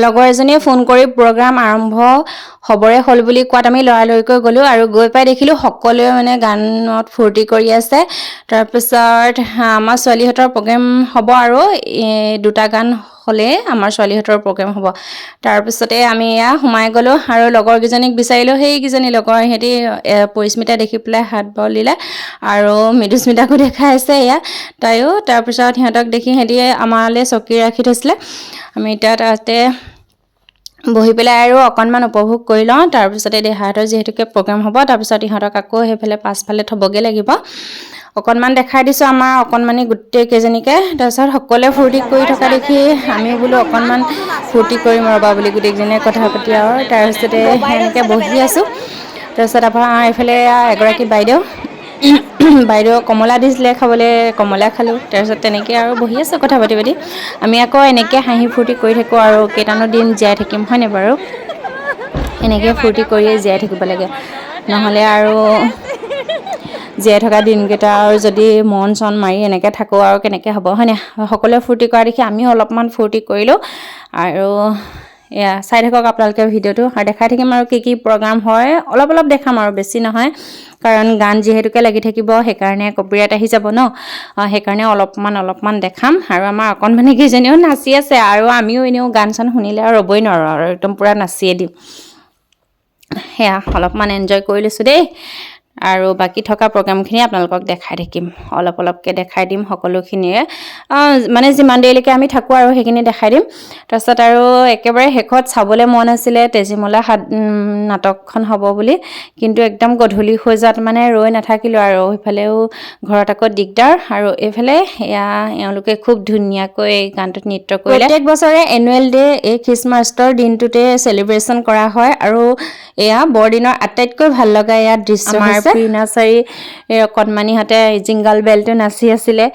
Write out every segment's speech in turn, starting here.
লগৰ এজনীয়ে ফোন কৰি প্ৰগ্ৰাম আৰম্ভ হ'বৰে হ'ল বুলি কোৱাত আমি লৰালৰিকৈ গ'লোঁ আৰু গৈ পাই দেখিলোঁ সকলোৱে মানে গানত ফূৰ্তি কৰি আছে। তাৰপিছত আমাৰ ছোৱালীহঁতৰ প্ৰগ্ৰেম হ'ব আৰু দুটা গান হ'লে আমাৰ ছোৱালীহঁতৰ প্ৰগ্ৰেম হ'ব। তাৰপিছতে আমি এয়া সোমাই গ'লোঁ আৰু লগৰকেইজনীক বিচাৰিলোঁ। সেইকেইজনী লগৰ সিহঁতি পৰিস্মিতা দেখি পেলাই হাত বল দিলে আৰু মৃদুস্মিতাকো দেখাই আছে এয়া তাইও। তাৰপিছত সিহঁতক দেখি সিহঁতি আমালৈ চকী ৰাখি থৈছিলে। আমি এতিয়া তাতে বহি পেলাই আৰু অকণমান উপভোগ কৰি লওঁ। তাৰপিছতে দেহাহঁতৰ যিহেতুকে প্ৰগ্ৰেম হ'ব, তাৰপিছত ইহঁতক আকৌ সেইফালে পাছফালে থ'বগৈ লাগিব। অকণমান দেখাই দিছোঁ আমাৰ অকণমানি গোটেইকেইজনীকে। তাৰপিছত সকলোৱে ফূৰ্তি কৰি থকা দেখি আমিও বোলো অকণমান ফূৰ্তি কৰিম ৰ'বা বুলি গোটেইকেইজনীয়ে কথা পাতি আৰু তাৰপিছতে এনেকৈ বহি আছোঁ। তাৰপিছত আপোনাৰ এইফালে এগৰাকী বাইদেউ কমলা দিছিলে খাবলৈ, কমলা খালোঁ। তাৰপিছত তেনেকৈ আৰু বহি আছোঁ কথা পাতি পাতি। আমি আকৌ এনেকৈ হাঁহি ফূৰ্তি কৰি থাকোঁ আৰু কেইটানো দিন জীয়াই থাকিম হয়নে বাৰু। এনেকৈ ফূৰ্তি কৰিয়ে জীয়াই থাকিব লাগে, নহ'লে আৰু জীয়াই থকা দিনকেইটা আৰু যদি মন চন মাৰি এনেকৈ থাকোঁ আৰু কেনেকৈ হ'ব হয়নে। সকলোৱে ফূৰ্তি কৰা দেখি আমিও অলপমান ফূৰ্তি কৰিলোঁ আৰু এয়া চাই থাকক আপোনালোকে ভিডিঅ'টো আৰু দেখাই থাকিম আৰু কি প্ৰগ্ৰাম হয়। অলপ অলপ দেখাম আৰু বেছি নহয়, কাৰণ গান যিহেতুকে লাগি থাকিব সেইকাৰণে কপিৰাইট আহি যাব ন। সেইকাৰণে অলপমান দেখাম আৰু আমাৰ অকণমানি কেইজনীও নাচি আছে আৰু আমিও এনেও গান চান শুনিলে আৰু ৰ'বই নোৱাৰোঁ আৰু একদম পূৰা নাচিয়ে দিম। সেয়া অলপমান এনজয় কৰি লৈছোঁ দেই। আৰু বাকী থকা প্ৰগ্ৰামখিনি আপোনালোকক দেখাই থাকিম, অলপকৈ দেখাই দিম সকলোখিনিয়ে। মানে যিমান দেৰিলৈকে আমি থাকোঁ আৰু সেইখিনি দেখাই দিম। তাৰপিছত আৰু একেবাৰে শেষত চাবলৈ মন আছিলে তেজীমলা নাটকখন হ'ব বুলি, কিন্তু একদম গধূলি হৈ যোৱাত মানে ৰৈ নাথাকিলোঁ আৰু সেইফালেও ঘৰত আকৌ দিগদাৰ আৰু এইফালে এয়া এওঁলোকে খুব ধুনীয়াকৈ এই গানটোত নৃত্য কৰিলে। প্ৰত্যেক বছৰে এনুৱেল ডে এই খ্ৰীষ্টমাছৰ দিনটোতে চেলিব্ৰেশ্যন কৰা হয় আৰু এয়া বৰদিনৰ আটাইতকৈ ভাল লগা এয়া দৃশ্য হৈছে প্ৰি নাৰ্চাৰী অকণমানিহঁতে জিংগাল বেলটো নাচি আছিলে।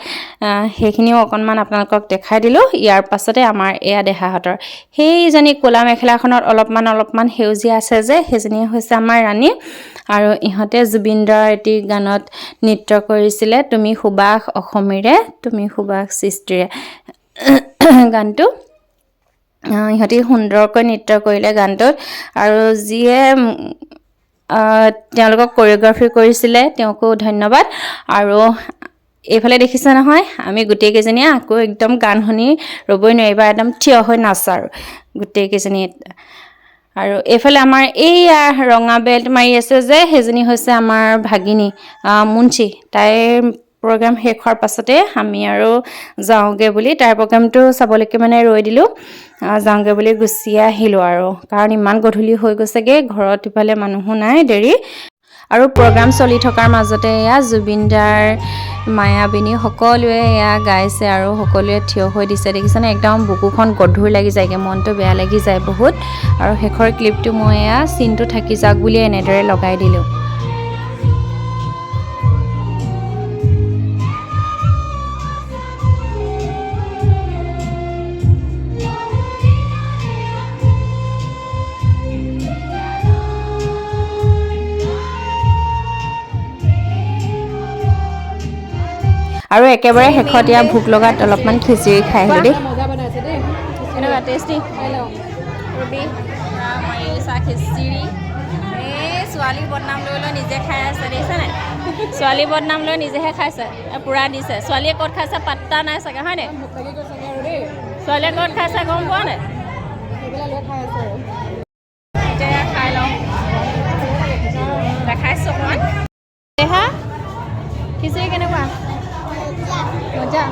সেইখিনিও অকণমান আপোনালোকক দেখাই দিলোঁ। ইয়াৰ পাছতে আমাৰ এয়া দেহাহঁতৰ সেইজনী ক'লা মেখেলাখনত অলপমান সেউজীয়া আছে যে সেইজনী হৈছে আমাৰ ৰাণী। আৰু ইহঁতে জুবিনদাৰ এটি গানত নৃত্য কৰিছিলে, তুমি সুবাস অসমীৰে তুমি সুবাস সৃষ্টিৰে গানটো। ইহঁতি সুন্দৰকৈ নৃত্য কৰিলে গানটোত আৰু যিয়ে তেওঁলোকক কোৰিঅ'গ্ৰাফি কৰিছিলে তেওঁকো ধন্যবাদ। আৰু এইফালে দেখিছে নহয় আমি গোটেইকেইজনীয়ে আকৌ একদম গান শুনি ৰ'বই নোৱাৰিবা, একদম থিয় হৈ নাচ আৰু গোটেইকেইজনী। আৰু এইফালে আমাৰ এইয়া ৰঙা বেল্ট মাৰি আছে যে সেইজনী হৈছে আমাৰ ভাগিনী মুঞ্চি। তাইৰ প্ৰগ্ৰেম শেষ হোৱাৰ পাছতে আমি আৰু যাওঁগৈ বুলি তাইৰ প্ৰগ্ৰেমটো চাবলৈকে মানে ৰৈ দিলোঁ। যাওঁগৈ বুলি গুচি আহিলোঁ আৰু কাৰণ ইমান গধূলি হৈ গৈছেগৈ, ঘৰত ইফালে মানুহো নাই দেৰি। আৰু প্ৰগ্ৰাম চলি থকাৰ মাজতে এয়া জুবিনদাৰ মায়াবিনী সকলোৱে এয়া গাইছে আৰু সকলোৱে থিয় হৈ দিছে দেখিছেনে। একদম বুকুখন গধুৰ লাগি যায়গৈ, মনটো বেয়া লাগি যায় বহুত। আৰু শেষৰ ক্লিপটো মই এয়া চিনটো থাকি যাওক বুলি এনেদৰে লগাই দিলোঁ। আৰু একেবাৰে শেষত ইয়াৰ ভোক লগাত অলপমান খিচিৰি খাই আহিলোঁ দেই। এনেকুৱা টেষ্টি খিচিৰি। এই ছোৱালী বদনাম লৈ নিজে খাই আছে দেখিছে নাই। ছোৱালী বদনাম লৈ নিজেহে খাইছে, পূৰা দিছে। ছোৱালীয়ে ক'ত খাইছে পাত্তা নাই চাগে হয় নাই। ছোৱালীয়ে ক'ত খাইছে গম পোৱা নাই। এতিয়া খাই লওঁ, দেখাইছোঁ অকণমান। দেহা খিচিৰি কেনেকুৱা? মজা।